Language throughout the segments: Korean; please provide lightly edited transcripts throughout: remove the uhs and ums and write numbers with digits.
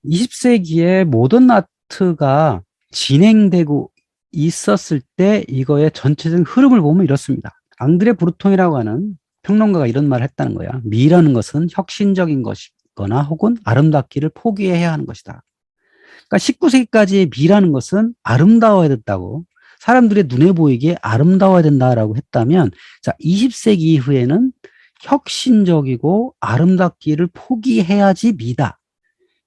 20세기에 모던 아트가 진행되고 있었을 때 이거의 전체적인 흐름을 보면 이렇습니다. 앙드레 브루통이라고 하는 평론가가 이런 말을 했다는 거야. 미라는 것은 혁신적인 것이거나 혹은 아름답기를 포기해야 하는 것이다. 그러니까 19세기까지의 미라는 것은 아름다워야 된다고, 사람들의 눈에 보이기에 아름다워야 된다라고 했다면, 자, 20세기 이후에는 혁신적이고 아름답기를 포기해야지 미다.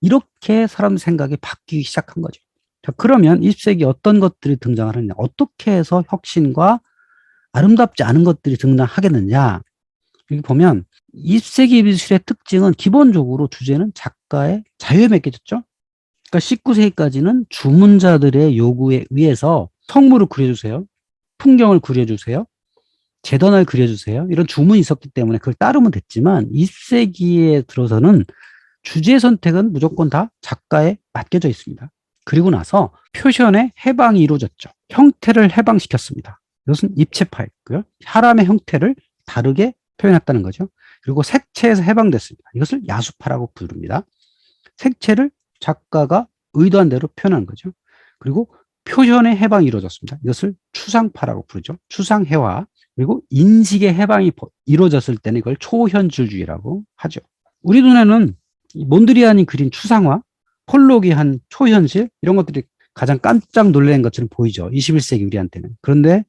이렇게 사람 생각이 바뀌기 시작한 거죠. 자, 그러면 20세기 어떤 것들이 등장하느냐, 어떻게 해서 혁신과 아름답지 않은 것들이 등장하겠느냐. 여기 보면 20세기 미술의 특징은 기본적으로 주제는 작가의 자유에 맡겨졌죠. 그러니까 19세기까지는 주문자들의 요구에 의해서 성물을 그려주세요, 풍경을 그려주세요, 재단을 그려주세요, 이런 주문이 있었기 때문에 그걸 따르면 됐지만, 20세기에 들어서는 주제 선택은 무조건 다 작가에 맡겨져 있습니다. 그리고 나서 표현의 해방이 이루어졌죠. 형태를 해방시켰습니다. 이것은 입체파였고요. 사람의 형태를 다르게 표현했다는 거죠. 그리고 색채에서 해방됐습니다. 이것을 야수파라고 부릅니다. 색채를 작가가 의도한 대로 표현하는 거죠. 그리고 표현의 해방이 이루어졌습니다. 이것을 추상파라고 부르죠. 추상해화. 그리고 인식의 해방이 이루어졌을 때는 이걸 초현실주의라고 하죠. 우리 눈에는 몬드리안이 그린 추상화, 폴록이 한 초현실, 이런 것들이 가장 깜짝 놀라는 것처럼 보이죠. 21세기 우리한테는. 그런데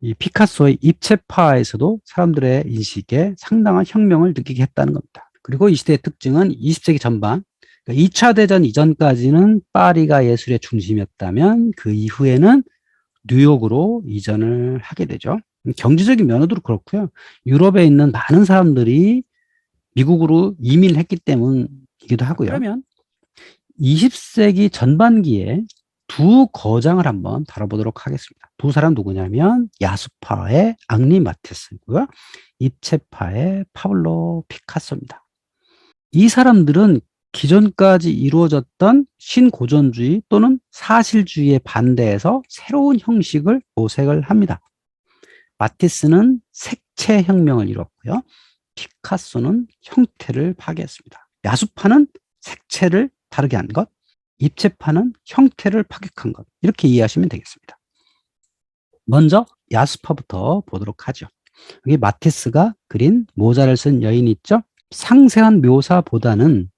이 피카소의 입체파에서도 사람들의 인식에 상당한 혁명을 느끼게 했다는 겁니다. 그리고 이 시대의 특징은 20세기 전반, 2차 대전 이전까지는 파리가 예술의 중심이었다면 그 이후에는 뉴욕으로 이전을 하게 되죠. 경제적인 면으로도 그렇고요. 유럽에 있는 많은 사람들이 미국으로 이민을 했기 때문이기도 하고요. 그러면 20세기 전반기에 두 거장을 한번 다뤄보도록 하겠습니다. 두 사람 누구냐면 야수파의 앙리 마티스고요, 입체파의 파블로 피카소입니다. 이 사람들은 기존까지 이루어졌던 신고전주의 또는 사실주의에 반대해서 새로운 형식을 모색을 합니다. 마티스는 색채 혁명을 이뤘고요, 피카소는 형태를 파괴했습니다. 야수파는 색채를 다르게 한 것, 입체파는 형태를 파격한 것, 이렇게 이해하시면 되겠습니다. 먼저 야수파부터 보도록 하죠. 여기 마티스가 그린 모자를 쓴 여인이 있죠. 상세한 묘사보다는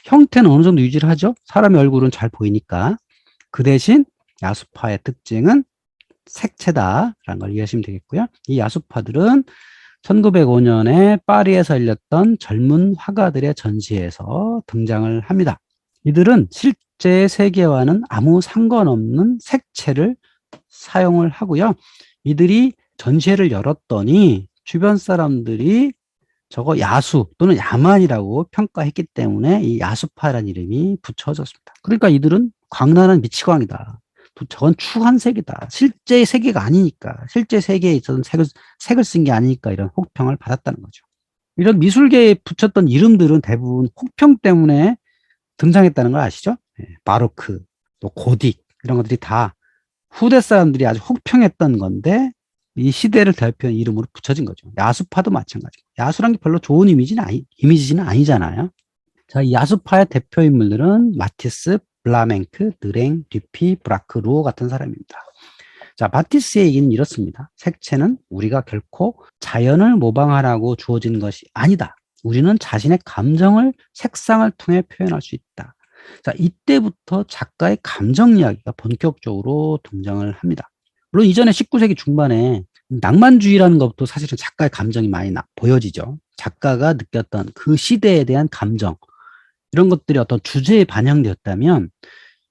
형태는 어느 정도 유지를 하죠. 사람의 얼굴은 잘 보이니까. 그 대신 야수파의 특징은 색채다라는 걸 이해하시면 되겠고요. 이 야수파들은 1905년에 파리에서 열렸던 젊은 화가들의 전시에서 등장을 합니다. 이들은 실제 세계와는 아무 상관없는 색채를 사용을 하고요. 이들이 전시회를 열었더니 주변 사람들이 저거 야수 또는 야만이라고 평가했기 때문에 이 야수파라는 이름이 붙여졌습니다. 그러니까 이들은 광란한 미치광이다, 저건 추한색이다, 실제 세계가 아니니까, 실제 세계에 있어서는 색을 쓴 게 아니니까, 이런 혹평을 받았다는 거죠. 이런 미술계에 붙였던 이름들은 대부분 혹평 때문에 등장했다는 걸 아시죠? 바로크, 또 고딕, 이런 것들이 다 후대 사람들이 아주 혹평했던 건데 이 시대를 대표하는 이름으로 붙여진 거죠. 야수파도 마찬가지고. 야수란 게 별로 좋은 이미지는 아니잖아요. 자, 이 야수파의 대표 인물들은 마티스, 블라맹크, 느랭, 듀피, 브라크, 루오 같은 사람입니다. 자, 마티스의 얘기는 이렇습니다. 색채는 우리가 결코 자연을 모방하라고 주어진 것이 아니다. 우리는 자신의 감정을 색상을 통해 표현할 수 있다. 자, 이때부터 작가의 감정 이야기가 본격적으로 등장을 합니다. 물론 이전에 19세기 중반에 낭만주의라는 것도 사실은 작가의 감정이 많이 보여지죠. 작가가 느꼈던 그 시대에 대한 감정, 이런 것들이 어떤 주제에 반영되었다면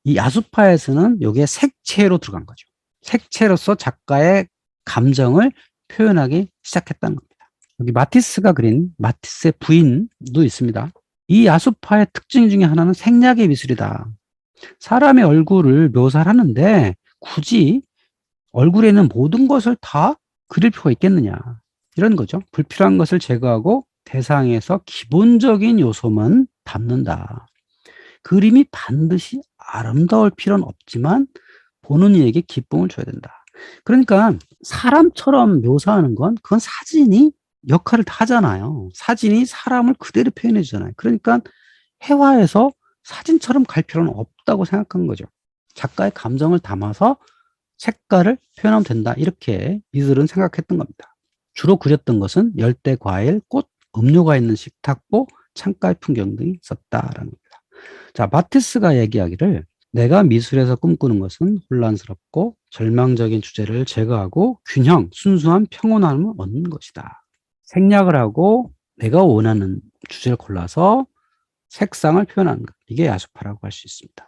이 야수파에서는 이게 색채로 들어간 거죠. 색채로서 작가의 감정을 표현하기 시작했다는 겁니다. 여기 마티스가 그린 마티스의 부인도 있습니다. 이 야수파의 특징 중에 하나는 생략의 미술이다. 사람의 얼굴을 묘사를 하는데 굳이 얼굴에는 모든 것을 다 그릴 필요가 있겠느냐, 이런 거죠. 불필요한 것을 제거하고 대상에서 기본적인 요소만 담는다. 그림이 반드시 아름다울 필요는 없지만 보는 이에게 기쁨을 줘야 된다. 그러니까 사람처럼 묘사하는 건 그건 사진이 역할을 다 하잖아요. 사진이 사람을 그대로 표현해 주잖아요. 그러니까 회화에서 사진처럼 갈 필요는 없다고 생각한 거죠. 작가의 감정을 담아서 색깔을 표현하면 된다. 이렇게 이들은 생각했던 겁니다. 주로 그렸던 것은 열대 과일, 꽃, 음료가 있는 식탁보, 창가의 풍경 등이 있었다라는 겁니다. 자, 마티스가 얘기하기를 내가 미술에서 꿈꾸는 것은 혼란스럽고 절망적인 주제를 제거하고 균형, 순수한 평온함을 얻는 것이다. 생략을 하고 내가 원하는 주제를 골라서 색상을 표현하는 것. 이게 야수파라고 할 수 있습니다.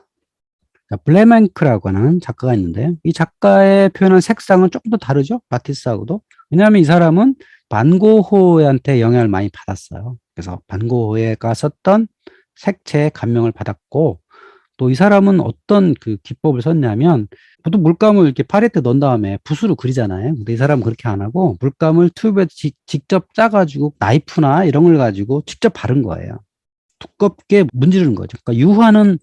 자, 블레멘크라고 하는 작가가 있는데 이 작가의 표현한 색상은 조금 더 다르죠? 마티스하고도. 왜냐하면 이 사람은 반고흐한테 영향을 많이 받았어요. 그래서 반고흐가 썼던 색채에 감명을 받았고 또 이 사람은 어떤 그 기법을 썼냐면 보통 물감을 이렇게 팔레트에 넣은 다음에 붓으로 그리잖아요. 근데 이 사람은 그렇게 안 하고 물감을 튜브에 직접 짜가지고 나이프나 이런 걸 가지고 직접 바른 거예요. 두껍게 문지르는 거죠. 그러니까 유화는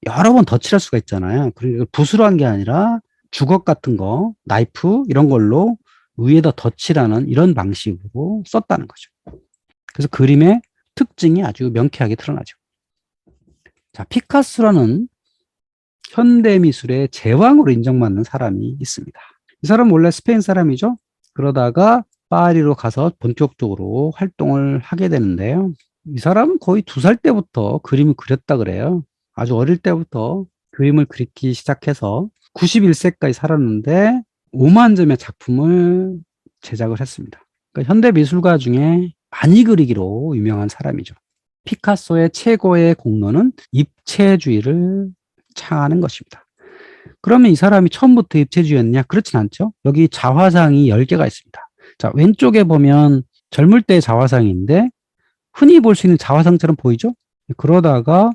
여러 번 덧칠할 수가 있잖아요. 그러니까 붓으로 한 게 아니라 주걱 같은 거, 나이프 이런 걸로 위에다 덧칠하는 이런 방식으로 썼다는 거죠. 그래서 그림의 특징이 아주 명쾌하게 드러나죠. 자, 피카소라는 현대미술의 제왕으로 인정받는 사람이 있습니다. 이 사람은 원래 스페인 사람이죠. 그러다가 파리로 가서 본격적으로 활동을 하게 되는데요. 이 사람은 거의 2살 때부터 그림을 그렸다 그래요. 아주 어릴 때부터 그림을 그리기 시작해서 91세까지 살았는데 5만 점의 작품을 제작을 했습니다. 그러니까 현대 미술가 중에 많이 그리기로 유명한 사람이죠. 피카소의 최고의 공로는 입체주의를 창하는 것입니다. 그러면 이 사람이 처음부터 입체주의였냐? 그렇진 않죠. 여기 자화상이 10개가 있습니다. 자, 왼쪽에 보면 젊을 때의 자화상인데 흔히 볼 수 있는 자화상처럼 보이죠? 그러다가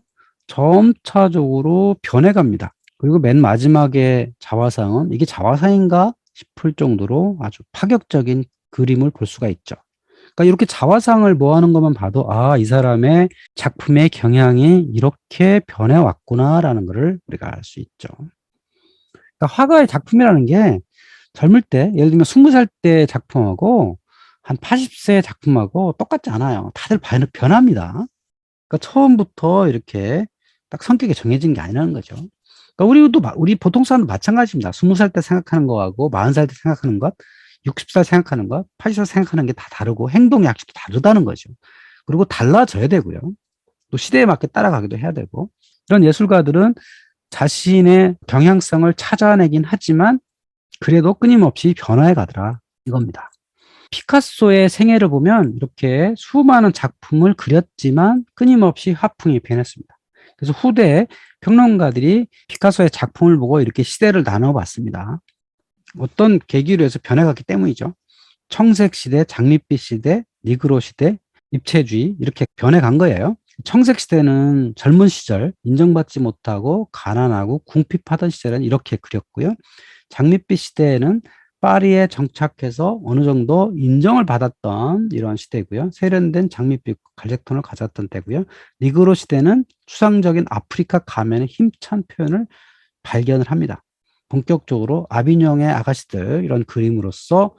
점차적으로 변해갑니다. 그리고 맨 마지막에 자화상은 이게 자화상인가 싶을 정도로 아주 파격적인 그림을 볼 수가 있죠. 그러니까 이렇게 자화상을 모아놓은 것만 봐도 아, 이 사람의 작품의 경향이 이렇게 변해왔구나라는 것을 우리가 알 수 있죠. 그러니까 화가의 작품이라는 게 젊을 때, 예를 들면 20살 때 작품하고 한 80세 작품하고 똑같지 않아요. 다들 변합니다. 그러니까 처음부터 이렇게 딱 성격이 정해진 게 아니라는 거죠. 그러니까 우리 보통 사람도 마찬가지입니다. 20살 때 생각하는 거하고 40살 때 생각하는 것, 60살 생각하는 것, 80살 생각하는 게 다 다르고 행동 약식도 다르다는 거죠. 그리고 달라져야 되고요. 또 시대에 맞게 따라가기도 해야 되고 이런 예술가들은 자신의 경향성을 찾아내긴 하지만 그래도 끊임없이 변화해 가더라 이겁니다. 피카소의 생애를 보면 이렇게 수많은 작품을 그렸지만 끊임없이 화풍이 변했습니다. 그래서 후대 평론가들이 피카소의 작품을 보고 이렇게 시대를 나눠봤습니다. 어떤 계기로 해서 변해갔기 때문이죠. 청색 시대, 장밋빛 시대, 니그로 시대, 입체주의 이렇게 변해간 거예요. 청색 시대는 젊은 시절 인정받지 못하고 가난하고 궁핍하던 시절은 이렇게 그렸고요. 장밋빛 시대에는 파리에 정착해서 어느 정도 인정을 받았던 이런 시대고요. 세련된 장밋빛 갈색톤을 가졌던 때고요. 니그로 시대는 추상적인 아프리카 가면의 힘찬 표현을 발견을 합니다. 본격적으로 아비뇽의 아가씨들 이런 그림으로써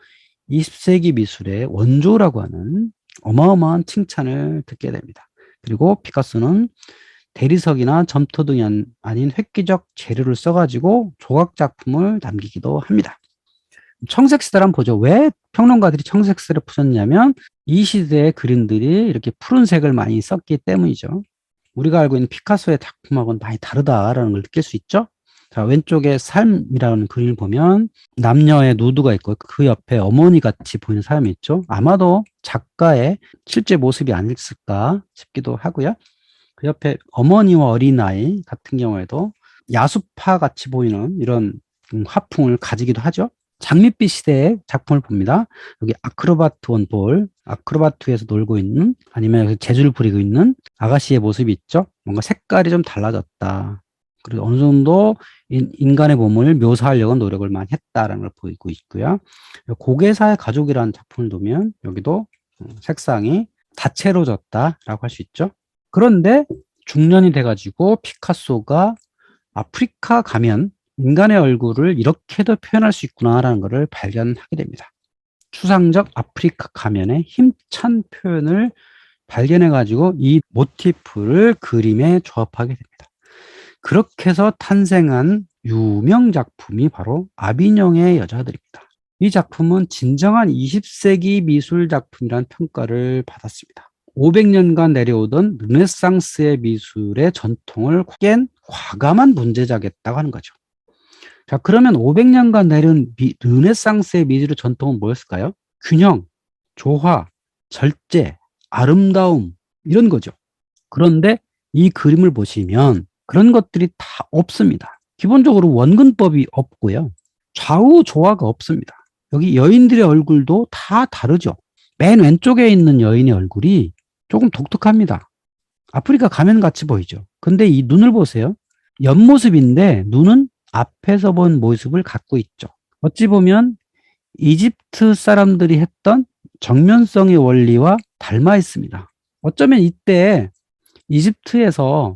20세기 미술의 원조라고 하는 어마어마한 칭찬을 듣게 됩니다. 그리고 피카소는 대리석이나 점토 등이 아닌 획기적 재료를 써가지고 조각 작품을 남기기도 합니다. 청색 시대를 한번 보죠. 왜 평론가들이 청색 시대를 푸셨냐면 이 시대의 그림들이 이렇게 푸른색을 많이 썼기 때문이죠. 우리가 알고 있는 피카소의 작품하고는 많이 다르다라는 걸 느낄 수 있죠. 자, 왼쪽에 삶이라는 그림을 보면 남녀의 누드가 있고 그 옆에 어머니 같이 보이는 사람이 있죠. 아마도 작가의 실제 모습이 아닐까 싶기도 하고요. 그 옆에 어머니와 어린아이 같은 경우에도 야수파 같이 보이는 이런 화풍을 가지기도 하죠. 장밋빛 시대의 작품을 봅니다. 여기 아크로바트 원볼, 아크로바트에서 놀고 있는 아니면 재주를 부리고 있는 아가씨의 모습이 있죠. 뭔가 색깔이 좀 달라졌다. 그리고 어느 정도 인간의 몸을 묘사하려고 노력을 많이 했다라는 걸 보이고 있고요. 고개사의 가족이라는 작품을 보면 여기도 색상이 다채로워졌다라고 할 수 있죠. 그런데 중년이 돼가지고 피카소가 아프리카 가면 인간의 얼굴을 이렇게도 표현할 수 있구나라는 것을 발견하게 됩니다. 추상적 아프리카 가면의 힘찬 표현을 발견해가지고 이 모티프를 그림에 조합하게 됩니다. 그렇게 해서 탄생한 유명 작품이 바로 아비뇽의 여자들입니다. 이 작품은 진정한 20세기 미술 작품이라는 평가를 받았습니다. 500년간 내려오던 르네상스의 미술의 전통을 깬 과감한 문제작이었다고 하는 거죠. 자, 그러면 500년간 내려온 르네상스의 미술의 전통은 뭐였을까요? 균형, 조화, 절제, 아름다움, 이런 거죠. 그런데 이 그림을 보시면 그런 것들이 다 없습니다. 기본적으로 원근법이 없고요. 좌우 조화가 없습니다. 여기 여인들의 얼굴도 다 다르죠. 맨 왼쪽에 있는 여인의 얼굴이 조금 독특합니다. 아프리카 가면 같이 보이죠. 근데 이 눈을 보세요. 옆모습인데 눈은 앞에서 본 모습을 갖고 있죠. 어찌 보면 이집트 사람들이 했던 정면성의 원리와 닮아 있습니다. 어쩌면 이때 이집트에서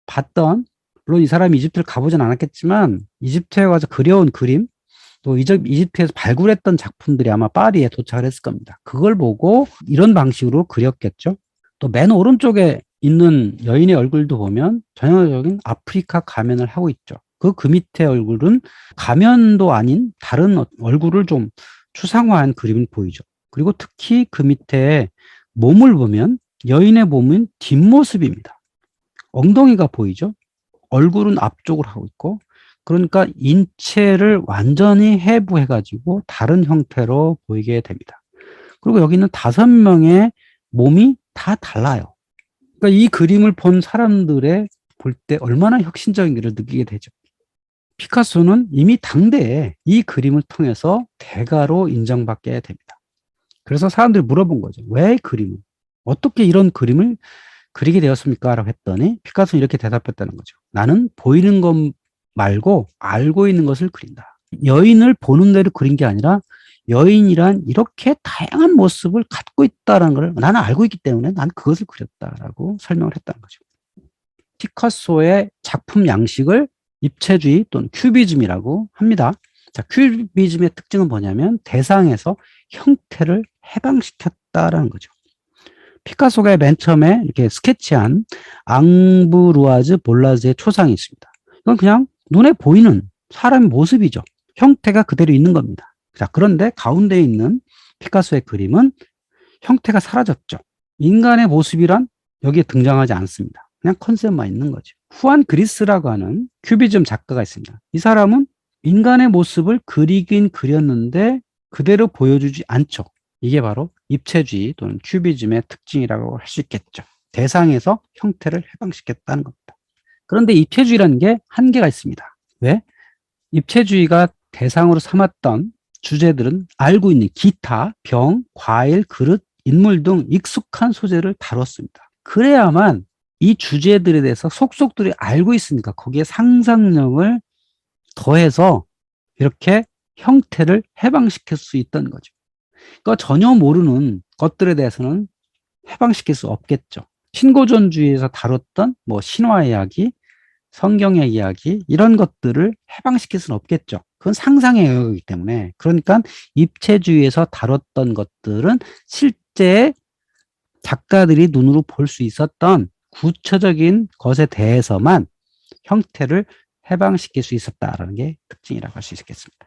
봤던, 물론 이 사람이 이집트를 가보진 않았겠지만 이집트에 가서 그려온 그림, 또 이집트에서 발굴했던 작품들이 아마 파리에 도착을 했을 겁니다. 그걸 보고 이런 방식으로 그렸겠죠. 또 맨 오른쪽에 있는 여인의 얼굴도 보면 전형적인 아프리카 가면을 하고 있죠. 그 밑에 얼굴은 가면도 아닌 다른 얼굴을 좀 추상화한 그림을 보이죠. 그리고 특히 그 밑에 몸을 보면 여인의 몸은 뒷모습입니다. 엉덩이가 보이죠. 얼굴은 앞쪽으로 하고 있고, 그러니까 인체를 완전히 해부해가지고 다른 형태로 보이게 됩니다. 그리고 여기는 5명의 몸이 다 달라요. 그러니까 이 그림을 본 사람들의 볼 때 얼마나 혁신적인지를 느끼게 되죠. 피카소는 이미 당대에 이 그림을 통해서 대가로 인정받게 됩니다. 그래서 사람들이 물어본 거죠. 왜 그림을? 어떻게 이런 그림을 그리게 되었습니까? 라고 했더니 피카소는 이렇게 대답했다는 거죠. 나는 보이는 것 말고 알고 있는 것을 그린다. 여인을 보는 대로 그린 게 아니라 여인이란 이렇게 다양한 모습을 갖고 있다는 걸 나는 알고 있기 때문에 난 그것을 그렸다라고 설명을 했다는 거죠. 피카소의 작품 양식을 입체주의 또는 큐비즘이라고 합니다. 자, 큐비즘의 특징은 뭐냐면 대상에서 형태를 해방시켰다라는 거죠. 피카소가 맨 처음에 이렇게 스케치한 앙브루아즈 볼라즈의 초상이 있습니다. 이건 그냥 눈에 보이는 사람의 모습이죠. 형태가 그대로 있는 겁니다. 자, 그런데 가운데 있는 피카소의 그림은 형태가 사라졌죠. 인간의 모습이란 여기에 등장하지 않습니다. 그냥 컨셉만 있는 거죠. 후안 그리스라고 하는 큐비즘 작가가 있습니다. 이 사람은 인간의 모습을 그리긴 그렸는데 그대로 보여주지 않죠. 이게 바로 입체주의 또는 큐비즘의 특징이라고 할 수 있겠죠. 대상에서 형태를 해방시켰다는 겁니다. 그런데 입체주의라는 게 한계가 있습니다. 왜? 입체주의가 대상으로 삼았던 주제들은 알고 있는 기타, 병, 과일, 그릇, 인물 등 익숙한 소재를 다뤘습니다. 그래야만 이 주제들에 대해서 속속들이 알고 있으니까 거기에 상상력을 더해서 이렇게 형태를 해방시킬 수 있다는 거죠. 그러니까 전혀 모르는 것들에 대해서는 해방시킬 수 없겠죠. 신고전주의에서 다뤘던 뭐 신화 이야기, 성경의 이야기 이런 것들을 해방시킬 수는 없겠죠. 그건 상상의 영역이기 때문에. 그러니까 입체주의에서 다뤘던 것들은 실제 작가들이 눈으로 볼 수 있었던 구체적인 것에 대해서만 형태를 해방시킬 수 있었다라는 게 특징이라고 할 수 있겠습니다.